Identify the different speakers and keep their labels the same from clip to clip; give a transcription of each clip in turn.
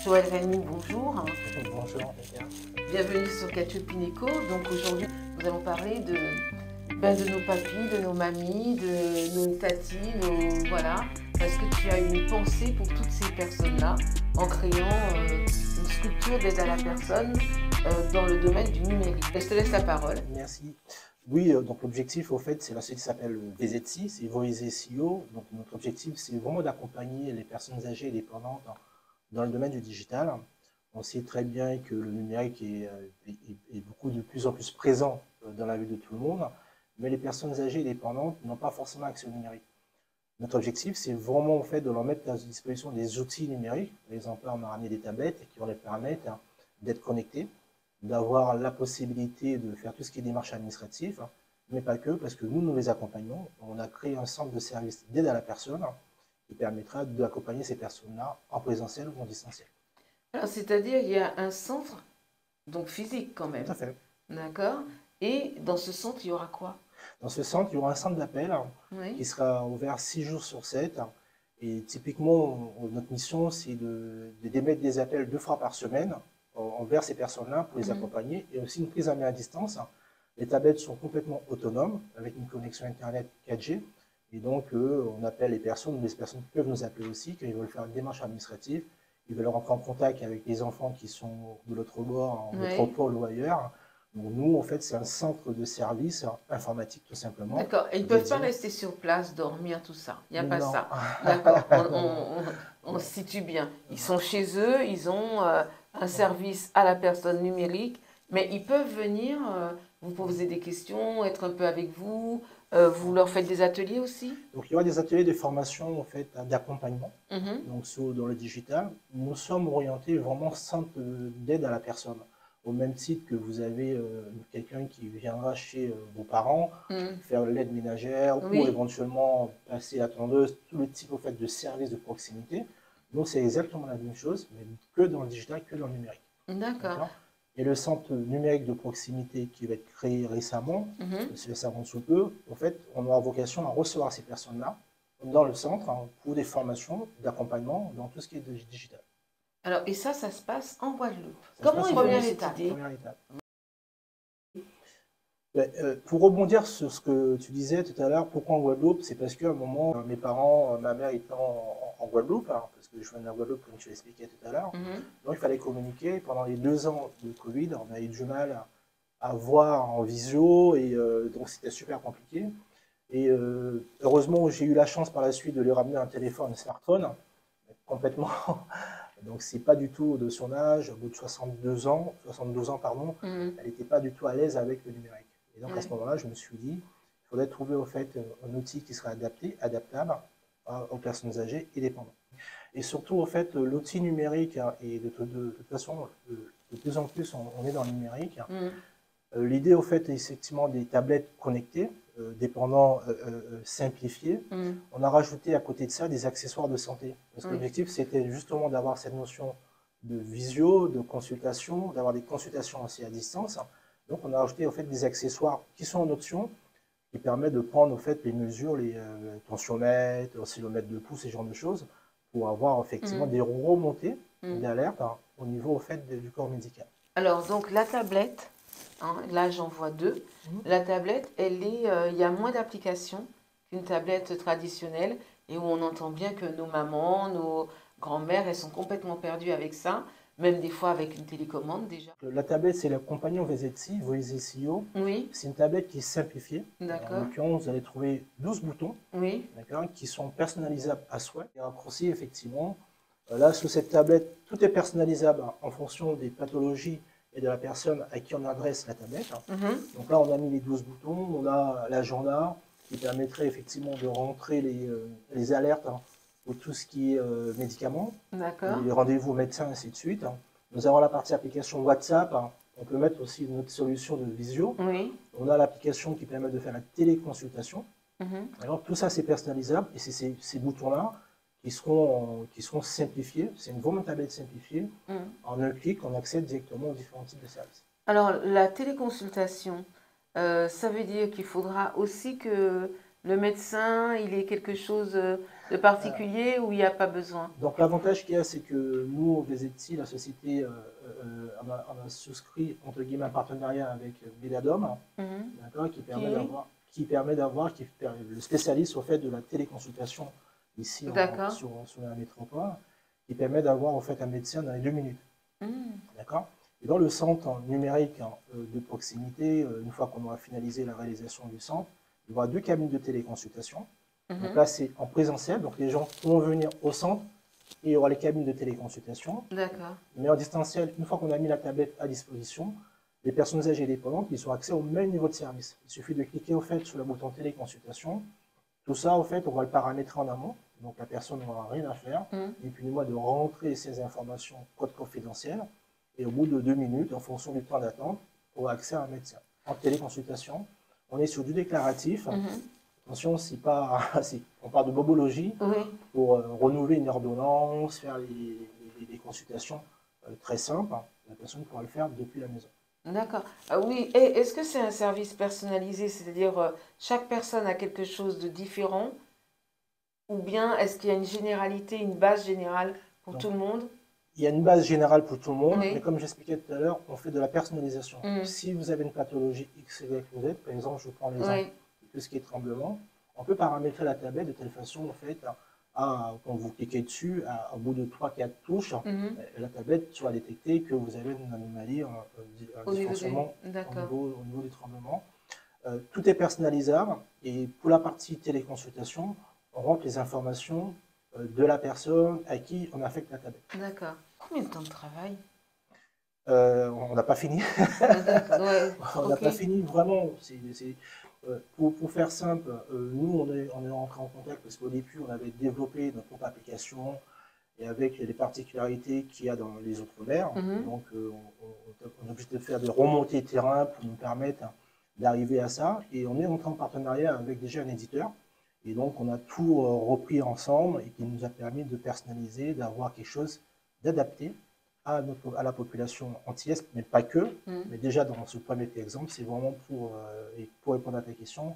Speaker 1: Joël Rémy, bonjour.
Speaker 2: Bonjour, bien.
Speaker 1: Bienvenue sur Catio Pineco. Donc aujourd'hui, nous allons parler de nos papis, de nos mamies, de nos tatis, voilà. Parce que tu as une pensée pour toutes ces personnes-là en créant une structure d'aide à la personne dans le domaine du numérique. Et je te laisse la parole.
Speaker 2: Merci. Oui, donc l'objectif, au fait, c'est la société qui s'appelle VZC, c'est Voice SEO. Donc notre objectif, c'est vraiment d'accompagner les personnes âgées et dépendantes dans le domaine du digital. On sait très bien que le numérique est de plus en plus présent dans la vie de tout le monde, mais les personnes âgées et dépendantes n'ont pas forcément accès au numérique. Notre objectif, c'est vraiment, en fait, de leur mettre à disposition des outils numériques. Par exemple, on a ramené des tablettes qui vont les permettre d'être connectés, d'avoir la possibilité de faire tout ce qui est démarches administratives, mais pas que, parce que nous les accompagnons. On a créé un centre de service d'aide à la personne qui permettra d'accompagner ces personnes-là en présentiel ou en distanciel.
Speaker 1: Alors, c'est-à-dire, il y a un centre, donc physique quand même.
Speaker 2: Tout à fait.
Speaker 1: D'accord. Et dans ce centre, il y aura quoi?
Speaker 2: Dans ce centre, il y aura un centre d'appel qui sera ouvert 6 jours sur 7. Et typiquement, notre mission, c'est de d'émettre des appels 2 fois par semaine envers ces personnes-là pour les accompagner, et aussi une prise en main à distance. Les tablettes sont complètement autonomes avec une connexion Internet 4G. Et donc, on appelle les personnes, mais les personnes peuvent nous appeler aussi quand ils veulent faire une démarche administrative, ils veulent rentrer en contact avec les enfants qui sont de l'autre bord, en métropole ou ailleurs. Donc nous, en fait, c'est un centre de service informatique, tout simplement.
Speaker 1: D'accord. Et ils ne peuvent pas rester sur place, dormir, tout ça. Il n'y a pas ça. D'accord. On se situe bien. Ils sont chez eux, ils ont un service à la personne numérique, mais ils peuvent venir, vous poser des questions, être un peu avec vous. Vous leur faites des ateliers aussi?
Speaker 2: Donc il y aura des ateliers de formation, en fait, d'accompagnement, donc dans le digital. Nous sommes orientés vraiment centre d'aide à la personne. Au même titre que vous avez quelqu'un qui viendra chez vos parents, faire l'aide ménagère ou éventuellement passer la tondeuse, tout le type, au fait, de services de proximité. Donc c'est exactement la même chose, mais que dans le digital, que dans le numérique.
Speaker 1: D'accord.
Speaker 2: Et le centre numérique de proximité qui va être créé récemment, c'est récemment sous peu, en fait, on aura vocation à recevoir ces personnes-là dans le centre pour des formations d'accompagnement dans tout ce qui est digital.
Speaker 1: Alors, et ça se passe en Guadeloupe. Comment est venue cette idée?
Speaker 2: Première étape. Pour rebondir sur ce que tu disais tout à l'heure, pourquoi en Guadeloupe? C'est parce qu'à un moment, mes parents, ma mère étant en Guadeloupe, parce que je viens de la Guadeloupe, comme tu l'expliquais tout à l'heure, donc il fallait communiquer. Pendant les 2 ans de Covid, on a eu du mal à voir en visio, et donc c'était super compliqué. Et heureusement, j'ai eu la chance par la suite de lui ramener un téléphone, un smartphone, complètement. Donc c'est pas du tout de son âge, au bout de 72 ans, pardon, elle n'était pas du tout à l'aise avec le numérique. Et donc à ce moment-là, je me suis dit, il faudrait trouver, au fait, un outil qui serait adaptable aux personnes âgées et dépendantes. Et surtout, au fait, l'outil numérique, et de toute façon, de plus en plus, on est dans le numérique. L'idée, au fait, est effectivement des tablettes connectées, dépendants simplifiés. On a rajouté à côté de ça des accessoires de santé. Parce que l'objectif, c'était justement d'avoir cette notion de visio, de consultation, d'avoir des consultations aussi à distance. Donc, on a rajouté, au fait, des accessoires qui sont en option, qui permettent de prendre, au fait, les mesures, les tensiomètres, oscillomètres de pouls, ces genres de choses, pour avoir effectivement des remontées d'alerte au niveau, au fait, du corps médical.
Speaker 1: Alors, donc, la tablette, là, j'en vois 2. La tablette, il y a moins d'applications qu'une tablette traditionnelle, et où on entend bien que nos mamans, nos grand-mères, elles sont complètement perdues avec ça, même des fois avec une télécommande déjà.
Speaker 2: La tablette, c'est le compagnon VZC, Voice SEO.
Speaker 1: Oui.
Speaker 2: C'est une tablette qui est simplifiée.
Speaker 1: D'accord.
Speaker 2: En l'occurrence, vous allez trouver 12 boutons, qui sont personnalisables à souhait. Et raccourcis, effectivement. Là, sur cette tablette, tout est personnalisable en fonction des pathologies et de la personne à qui on adresse la tablette. Donc là, on a mis les 12 boutons, on a l'agenda qui permettrait effectivement de rentrer les alertes pour tout ce qui est médicaments, les rendez-vous médecins, ainsi de suite. Nous avons la partie application WhatsApp, on peut mettre aussi une autre solution de visio. On a l'application qui permet de faire la téléconsultation. Alors tout ça, c'est personnalisable, et c'est ces boutons-là qui seront simplifiés. C'est une vraie tablette simplifiée. En un clic, on accède directement aux différents types de services.
Speaker 1: Alors, la téléconsultation, ça veut dire qu'il faudra aussi que le médecin, il ait quelque chose de particulier où il n'y a pas besoin.
Speaker 2: Donc l'avantage qu'il y a, c'est que nous, au VZT, la société, on a souscrit, entre guillemets, un partenariat avec Medadom, d'accord, qui permet d'avoir le spécialiste au fait de la téléconsultation ici sur la métropole, qui permet d'avoir en fait un médecin dans les 2 minutes. D'accord. Et dans le centre numérique de proximité, une fois qu'on aura finalisé la réalisation du centre, il y aura 2 cabines de téléconsultation. Donc là, c'est en présentiel, donc les gens vont venir au centre et il y aura les cabines de téléconsultation.
Speaker 1: D'accord.
Speaker 2: Mais en distanciel, une fois qu'on a mis la tablette à disposition, les personnes âgées et dépendantes, ils ont accès au même niveau de service. Il suffit de cliquer au fait sur le bouton téléconsultation. Tout ça, au fait, on va le paramétrer en amont. Donc la personne n'aura rien à faire. Et puis moi de rentrer ces informations code confidentiel. Et au bout de 2 minutes, en fonction du temps d'attente, on aura accès à un médecin. En téléconsultation, on est sur du déclaratif. Attention, si on parle de bobologie, pour renouveler une ordonnance, faire des consultations très simples, la personne pourra le faire depuis la maison.
Speaker 1: D'accord. Ah oui, et est-ce que c'est un service personnalisé, c'est-à-dire chaque personne a quelque chose de différent, ou bien est-ce qu'il y a une généralité, une base générale pour tout le monde?
Speaker 2: Il y a une base générale pour tout le monde, mais comme j'expliquais tout à l'heure, on fait de la personnalisation. Si vous avez une pathologie X, Y, Z, par exemple, je prends l'exemple de tout ce qui est tremblement, on peut paramétrer la tablette de telle façon, en fait, quand vous cliquez dessus, au bout de 3-4 touches, la tablette soit détectée que vous avez une anomalie, un dysfonctionnement au niveau des tremblements. Tout est personnalisable et pour la partie téléconsultation, on rentre les informations de la personne à qui on affecte la tablette.
Speaker 1: D'accord. Combien de temps de travail?
Speaker 2: On n'a pas fini. On n'a pas fini, vraiment. Pour faire simple, nous, on est rentré en contact parce qu'au début, on avait développé notre propre application et avec les particularités qu'il y a dans les Outre-mer. Donc, on est obligé de faire des remontées terrain pour nous permettre d'arriver à ça. Et on est rentré en partenariat avec déjà un éditeur. Et donc, on a tout repris ensemble et qui nous a permis de personnaliser, d'avoir quelque chose d'adapté à la population antillaise, mais pas que. Mais déjà, dans ce premier exemple, c'est vraiment pour répondre à ta question.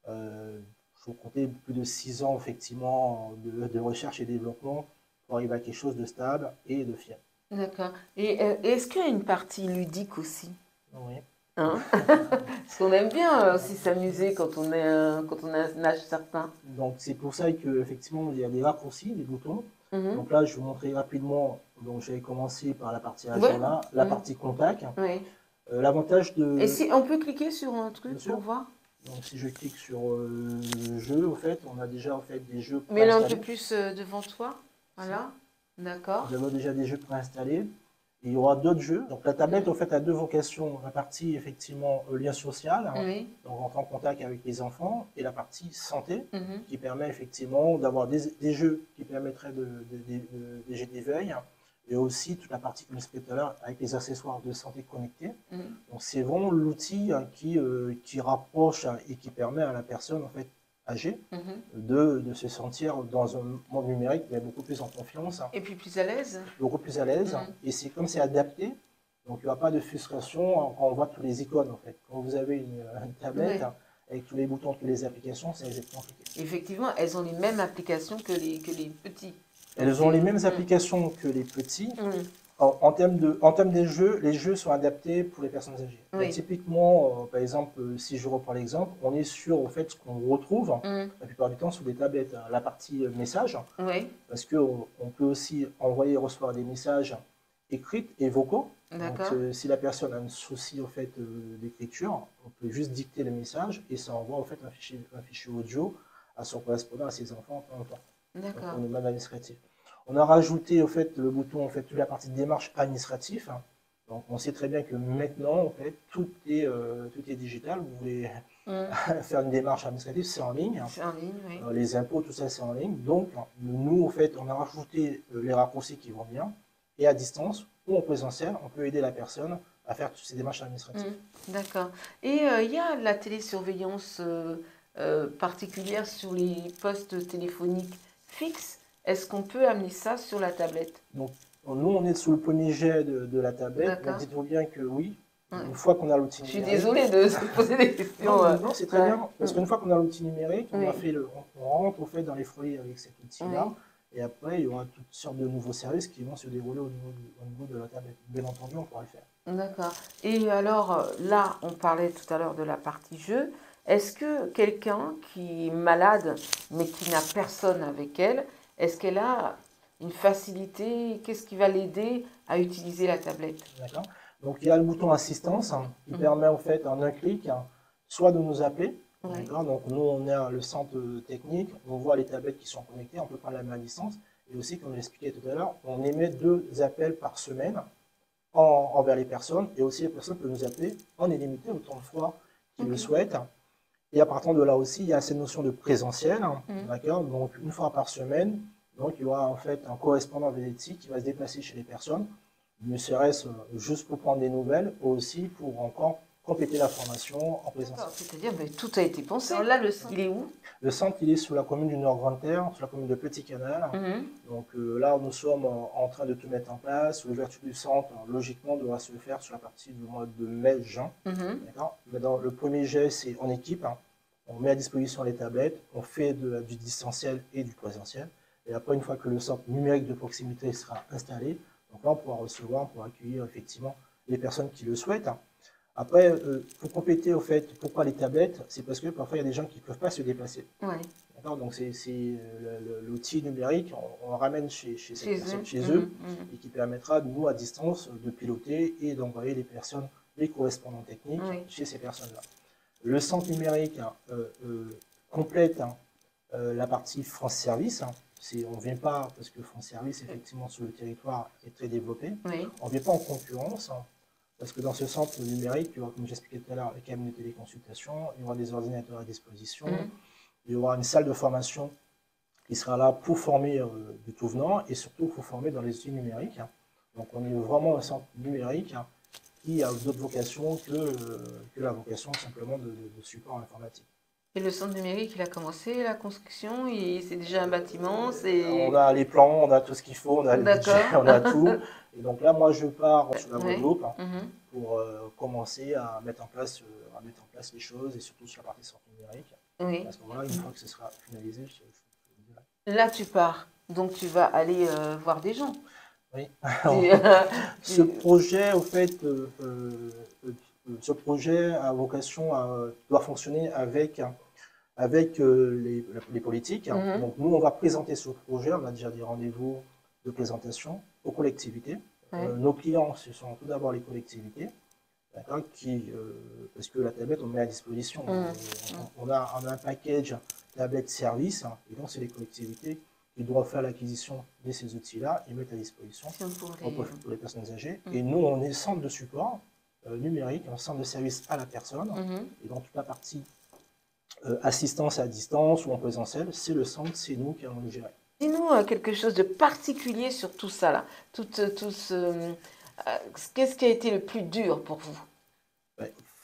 Speaker 2: Il faut compter plus de 6 ans, effectivement, de recherche et développement pour arriver à quelque chose de stable et de fiable.
Speaker 1: D'accord. Et est-ce qu'il y a une partie ludique aussi?
Speaker 2: Oui.
Speaker 1: Hein? Parce qu'on aime bien aussi s'amuser quand on a un âge certain.
Speaker 2: Donc c'est pour ça qu'effectivement il y a des raccourcis, des boutons. Donc là je vais vous montrer rapidement, donc j'avais commencé par la partie agenda, la partie contact. L'avantage de...
Speaker 1: Et si on peut cliquer sur un truc pour voir?
Speaker 2: Donc si je clique sur jeu, au fait, on a déjà en fait des jeux
Speaker 1: préinstallés. Mais là un peu plus devant toi, voilà, d'accord.
Speaker 2: Nous avons déjà des jeux préinstallés. Et il y aura d'autres jeux. Donc la tablette en fait a 2 vocations. La partie effectivement lien social, donc rentrer en contact avec les enfants, et la partie santé, qui permet effectivement d'avoir des jeux qui permettraient des jeux d'éveil, et aussi toute la partie, comme je l'expliquais tout à l'heure, avec les accessoires de santé connectés. Donc c'est vraiment l'outil qui rapproche et qui permet à la personne en fait âgée de se sentir dans un monde numérique mais beaucoup plus en confiance.
Speaker 1: Et puis plus à l'aise.
Speaker 2: Beaucoup plus à l'aise. Et c'est comme c'est adapté, donc il n'y aura pas de frustration quand on voit tous les icônes en fait. Quand vous avez une tablette avec tous les boutons, toutes les applications, c'est compliqué.
Speaker 1: Effectivement, elles ont les mêmes applications que les petits.
Speaker 2: Elles ont les mêmes applications que les petits. En termes des jeux, les jeux sont adaptés pour les personnes âgées. Donc, typiquement, par exemple, si je reprends l'exemple, on est sur en fait, ce qu'on retrouve la plupart du temps sur des tablettes. La partie messages, parce qu'on peut aussi envoyer et recevoir des messages écrits et vocaux. Donc, si la personne a un souci en fait, d'écriture, on peut juste dicter le message et ça envoie en fait, un fichier audio à son correspondant, à ses enfants, peu importe.
Speaker 1: D'accord.
Speaker 2: On est mal administratif. On a rajouté au fait, le bouton, en fait, toute la partie de démarche administrative. Donc on sait très bien que maintenant, en fait, tout est digital. Vous voulez faire une démarche administrative, c'est en ligne.
Speaker 1: C'est en ligne, oui.
Speaker 2: Les impôts, tout ça, c'est en ligne. Donc nous, en fait, on a rajouté les raccourcis qui vont bien. Et à distance ou en présentiel, on peut aider la personne à faire toutes ces démarches administratives.
Speaker 1: D'accord. Et il y a la télésurveillance particulière sur les postes téléphoniques fixes. Est-ce qu'on peut amener ça sur la tablette?
Speaker 2: Donc, nous, on est sous le premier jet de la tablette. Donc, dites-vous bien que oui, Une fois qu'on a l'outil
Speaker 1: numérique...
Speaker 2: Je suis
Speaker 1: désolée de se poser des questions.
Speaker 2: Non, c'est très bien. Parce qu'une fois qu'on a l'outil numérique, on rentre au fait dans les foyers avec cet outil-là. Et après, il y aura toutes sortes de nouveaux services qui vont se dérouler au niveau de la tablette. Bien entendu, on pourra le faire.
Speaker 1: D'accord. Et alors, là, on parlait tout à l'heure de la partie jeu. Est-ce que quelqu'un qui est malade, mais qui n'a personne avec elle, est-ce qu'elle a une facilité? Qu'est-ce qui va l'aider à utiliser la tablette?
Speaker 2: D'accord. Donc, il y a le bouton assistance qui permet, en fait, en un clic, soit de nous appeler. D'accord. Donc, nous, on est le centre technique, on voit les tablettes qui sont connectées, on peut prendre la main à distance. Et aussi, comme je l'expliquais tout à l'heure, on émet 2 appels par semaine envers les personnes. Et aussi, les personnes peuvent nous appeler en illimité autant de fois qu'ils le souhaitent. Et à partir de là aussi, il y a cette notion de présentiel. D'accord. Donc, une fois par semaine, donc, il y aura en fait un correspondant VDT qui va se déplacer chez les personnes, ne serait-ce juste pour prendre des nouvelles, ou aussi pour encore compléter la formation en présentiel.
Speaker 1: C'est-à-dire que tout a été pensé. Alors là, le centre, il est où?
Speaker 2: Le centre, il est sur la commune du Nord-Grande-Terre, sur la commune de Petit-Canal. Donc là, nous sommes en train de tout mettre en place. L'ouverture du centre, logiquement, devra se faire sur la partie du mois de mai-juin. Mais dans le premier jet, c'est en équipe. On met à disposition les tablettes, on fait du distanciel et du présentiel. Et après, une fois que le centre numérique de proximité sera installé, donc là, on pourra recevoir, on pourra accueillir effectivement les personnes qui le souhaitent. Après, pour compléter au fait, pourquoi les tablettes, c'est parce que parfois il y a des gens qui ne peuvent pas se déplacer. Donc c'est l'outil numérique, on le ramène chez eux, et qui permettra, nous, à distance, de piloter et d'envoyer les personnes, les correspondants techniques chez ces personnes-là. Le centre numérique complète la partie France Service. On ne vient pas, parce que France Service, effectivement, sur le territoire est très développé. On ne vient pas en concurrence. Parce que dans ce centre numérique, il y aura, comme j'expliquais tout à l'heure, les cabinets de téléconsultation, il y aura des ordinateurs à disposition, il y aura une salle de formation qui sera là pour former du tout venant et surtout pour former dans les outils numériques. Donc on est vraiment un centre numérique qui a d'autres vocations que la vocation simplement de support informatique.
Speaker 1: Et le centre numérique, il a commencé la construction, c'est déjà un bâtiment,
Speaker 2: on a les plans, on a tout ce qu'il faut, on a le budget, on a tout. Et donc là, moi, je pars sur la Guadeloupe pour commencer à mettre en place les choses et surtout sur la partie centre numérique. Parce que voilà, une fois que ce sera finalisé, je vous dirai.
Speaker 1: Là, tu pars, donc tu vas aller voir des gens.
Speaker 2: Oui. Ce projet, au fait, ce projet a vocation doit fonctionner avec les politiques. Donc nous, on va présenter ce projet, on a déjà des rendez-vous de présentation aux collectivités. Nos clients, ce sont tout d'abord les collectivités, parce que la tablette, on met à disposition. On a un package tablette service, et donc c'est les collectivités qui doivent faire l'acquisition de ces outils-là et mettre à disposition pour les personnes âgées. Et nous, on est centre de support numérique, un centre de service à la personne, et dans toute la partie assistance à distance ou en présentiel, c'est le centre, c'est nous qui allons le gérer.
Speaker 1: Dis-nous quelque chose de particulier sur tout ça là. Qu'est-ce qui a été le plus dur pour vous?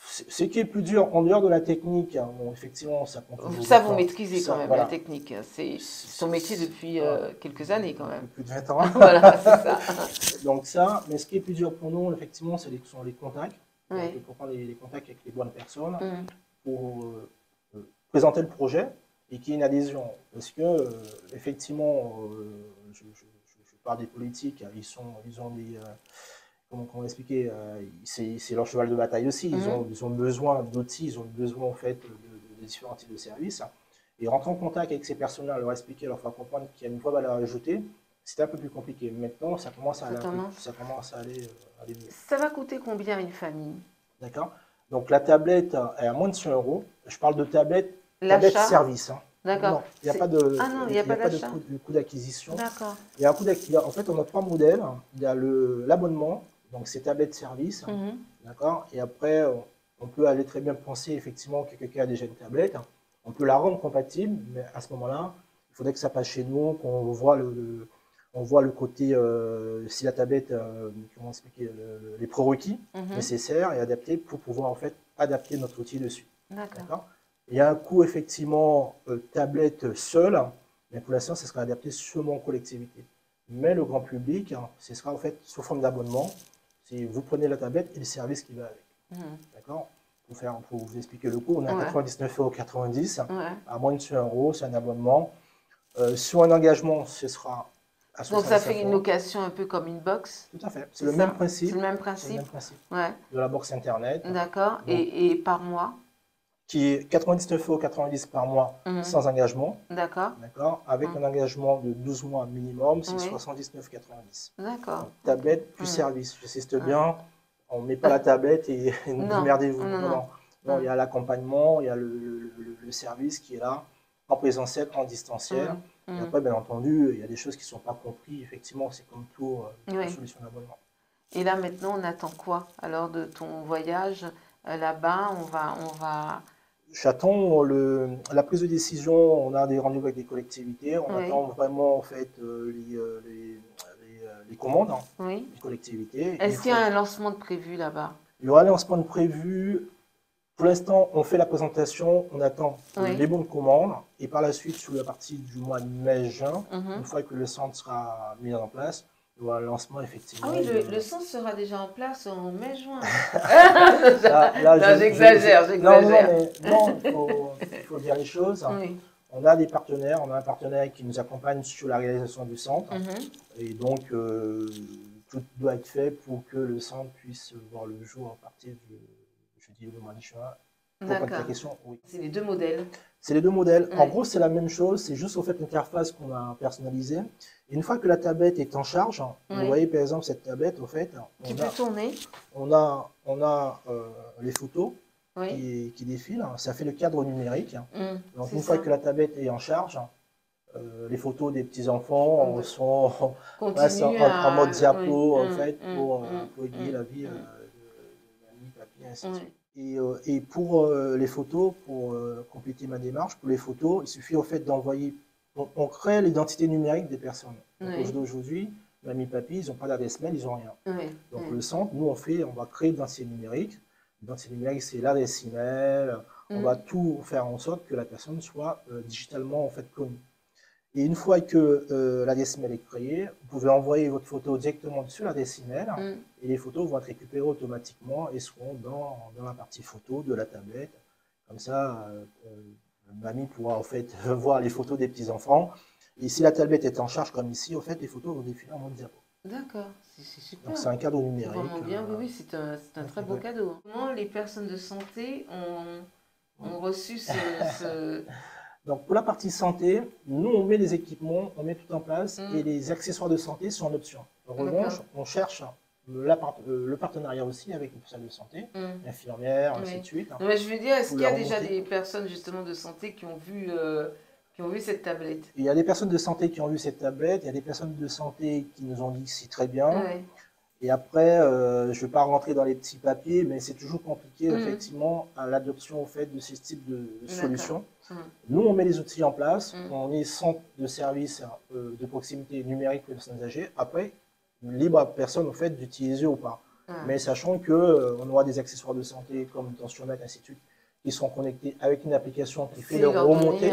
Speaker 2: Ce qui est plus dur en dehors de la technique, bon, effectivement, ça compte toujours.
Speaker 1: Ça, vous maîtrisez quand même, la technique. C'est son métier depuis quelques années quand même.
Speaker 2: Plus de 20 ans.
Speaker 1: Voilà, c'est ça.
Speaker 2: Donc ça, mais ce qui est plus dur pour nous, effectivement, ce sont les contacts. Donc, pour prendre les contacts avec les bonnes personnes, pour présenter le projet et qu'il y ait une adhésion. Parce que, effectivement, je parle des politiques, ils ont des... Comment expliquer, c'est leur cheval de bataille aussi. Ils ont besoin d'outils, ils ont besoin en fait de différents types de services. Et rentrer en contact avec ces personnes-là, leur expliquer, leur faire comprendre qu'il y a une vraie valeur ajoutée, c'était un peu plus compliqué. Maintenant, ça commence à aller mieux.
Speaker 1: Ça va coûter combien une famille?
Speaker 2: D'accord. Donc la tablette est à moins de 100 €. Je parle de tablette service.
Speaker 1: D'accord.
Speaker 2: Il n'y a pas de coût d'acquisition.
Speaker 1: D'accord.
Speaker 2: Il y a un coût d'acquisition. En fait, on a 3 modèles. Il y a l'abonnement, donc c'est tablette service. D'accord. Et après, on peut aller très bien penser effectivement que quelqu'un a déjà une tablette. On peut la rendre compatible, mais à ce moment-là, il faudrait que ça passe chez nous, qu'on voit le côté, si la tablette, comment expliquer, les prérequis nécessaires et adaptés pour pouvoir en fait adapter notre outil dessus. D'accord. Il y a un coût effectivement tablette seule, mais pour l'instant, ce sera adapté seulement aux collectivités. Mais le grand public, ce sera en fait sous forme d'abonnement. Si vous prenez la tablette et le service qui va avec. D'accord? Pour vous expliquer le coût, on est à 99,90 €. À moins de 100 €, c'est un abonnement. Sur un engagement, ce sera à 65 €.
Speaker 1: Donc ça fait une location un peu comme une box?
Speaker 2: Tout à fait. C'est le même principe.
Speaker 1: C'est le même principe?
Speaker 2: C'est le même principe.
Speaker 1: Ouais.
Speaker 2: De la box internet.
Speaker 1: D'accord. Et par mois?
Speaker 2: Qui est 99,90 € par mois sans engagement.
Speaker 1: D'accord.
Speaker 2: D'accord. Avec un engagement de 12 mois minimum, c'est 79,90 €.
Speaker 1: D'accord.
Speaker 2: Tablette plus service. J'insiste bien, on ne met pas la tablette et démerdez-vous. Non, il y a l'accompagnement, il y a le service qui est là, en présentiel, en distanciel. Et après, bien entendu, il y a des choses qui ne sont pas comprises. Effectivement, c'est comme tout solution d'abonnement.
Speaker 1: Et là, maintenant, on attend quoi alors de ton voyage là-bas? On va...
Speaker 2: J'attends la prise de décision. On a des rendez-vous avec des collectivités. On attend vraiment en fait les commandes des collectivités.
Speaker 1: Est-ce qu'il y a un lancement de prévu là-bas?
Speaker 2: Il y aura un lancement de prévu. Pour l'instant, on fait la présentation, on attend les bons de commande. Et par la suite, sur la partie du mois de mai-juin, une fois que le centre sera mis en place, il y aura un lancement effectivement.
Speaker 1: Ah oui, le centre sera déjà en place en mai-juin.
Speaker 2: Là,
Speaker 1: j'exagère.
Speaker 2: Non, il faut dire les choses. On a des partenaires, on a un partenaire qui nous accompagne sur la réalisation du centre. Et donc, tout doit être fait pour que le centre puisse voir le jour à partir du mois de juin.
Speaker 1: D'accord. C'est les deux modèles.
Speaker 2: C'est les deux modèles. En gros, c'est la même chose. C'est juste au fait l'interface qu'on a personnalisée. Et une fois que la tablette est en charge, vous voyez par exemple cette tablette, au fait.
Speaker 1: Tu peux tourner.
Speaker 2: On a les photos qui défilent. Ça fait le cadre numérique. Donc une fois que la tablette est en charge, les photos des petits-enfants sont en mode diapo en fait, pour aiguiller la vie de mamie, papy, ainsi de suite. Et pour les photos, pour compléter ma démarche, pour les photos, il suffit au fait d'envoyer, on crée l'identité numérique des personnes. Aujourd'hui, mamie, papy, ils n'ont pas d'adresse mail, ils n'ont rien. Donc le centre, nous on va créer l'identité numérique. L'identité numérique, c'est l'adresse email. On va tout faire en sorte que la personne soit digitalement en fait connue. Et une fois que l'adresse email est créée, vous pouvez envoyer votre photo directement sur l'adresse email et les photos vont être récupérées automatiquement et seront dans la partie photo de la tablette. Comme ça, mamie pourra en fait voir les photos des petits-enfants. Et si la tablette est en charge comme ici, en fait, les photos vont défiler en mode diapo.
Speaker 1: D'accord, c'est super.
Speaker 2: Donc c'est un cadeau numérique.
Speaker 1: Vraiment bien, oui, c'est un très beau cadeau. Comment les personnes de santé ont reçu ce...
Speaker 2: Donc pour la partie santé, nous on met les équipements, on met tout en place et les accessoires de santé sont en option. En revanche, on cherche le partenariat aussi avec les personnels de santé, infirmières, ainsi de suite.
Speaker 1: Non, mais je veux dire, est-ce qu'il y a déjà des personnes justement de santé qui ont vu cette tablette?
Speaker 2: Il y a des personnes de santé qui ont vu cette tablette, il y a des personnes de santé qui nous ont dit que c'est très bien. Et après, je ne vais pas rentrer dans les petits papiers, mais c'est toujours compliqué, effectivement, à l'adoption au fait de ce type de solutions. Nous, on met les outils en place, on est centre de service de proximité numérique pour les personnes âgées. Après, libre à personne, au fait, d'utiliser ou pas. Mais sachant qu'on aura des accessoires de santé comme tensiomètre, ainsi de suite, qui sont connectés avec une application qui fait leur remontée.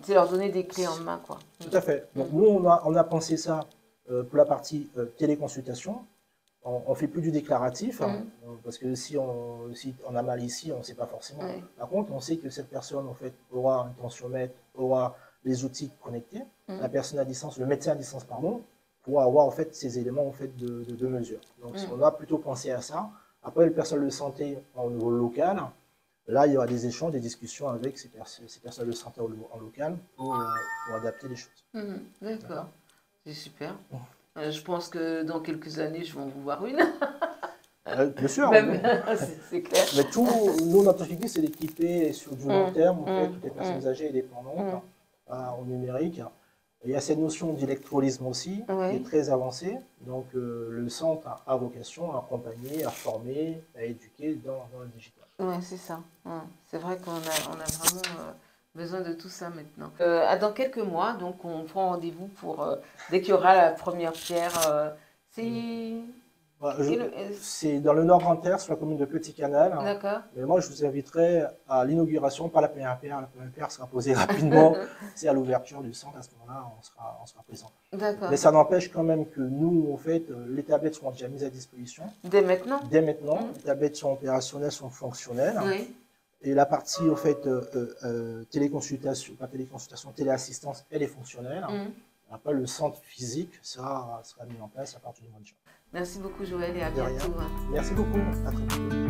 Speaker 1: C'est leur donner des clés en main, quoi.
Speaker 2: Tout à fait. Donc, nous, on a pensé ça pour la partie téléconsultation. On ne fait plus du déclaratif, parce que si on a mal ici, on ne sait pas forcément. Par contre, on sait que cette personne en fait, aura un tensiomètre, aura les outils connectés. La personne à distance, le médecin à distance, pardon, pourra avoir en fait, ces éléments en fait, de mesure. Donc, on a plutôt pensé à ça. Après, le personnel de santé au niveau local, là, il y aura des échanges, des discussions avec ces personnels de santé en local pour adapter les choses.
Speaker 1: D'accord, c'est super. Je pense que dans quelques années, je vais en voir une.
Speaker 2: Bien sûr.
Speaker 1: C'est clair.
Speaker 2: Mais nous, notre objectif, c'est d'équiper sur du long terme, en fait, toutes les personnes âgées et dépendantes au numérique. Il y a cette notion d'électrolysme aussi, qui est très avancée. Donc, le centre a vocation à accompagner, à former, à éduquer dans le digital.
Speaker 1: Oui, c'est ça. C'est vrai qu'on a vraiment... besoin de tout ça maintenant. Dans quelques mois, donc on prend rendez-vous pour dès qu'il y aura la première pierre. C'est
Speaker 2: C'est dans le Nord Grand Terre, sur la commune de Petit Canal.
Speaker 1: D'accord.
Speaker 2: Mais moi, je vous inviterai à l'inauguration, pas la première pierre. La première pierre sera posée rapidement. C'est à l'ouverture du centre. À ce moment-là, on sera présent.
Speaker 1: D'accord.
Speaker 2: Mais ça n'empêche quand même que nous, en fait, les tablettes seront déjà mises à disposition.
Speaker 1: Dès maintenant?
Speaker 2: Dès maintenant. Les tablettes sont opérationnelles, sont fonctionnelles.
Speaker 1: Oui.
Speaker 2: Et la partie, en fait, téléconsultation, pas téléconsultation, téléassistance, elle est fonctionnelle. Après, le centre physique sera mis en place à partir du mois de juin.
Speaker 1: Merci beaucoup Joël et à bientôt.
Speaker 2: Merci beaucoup. À très bientôt.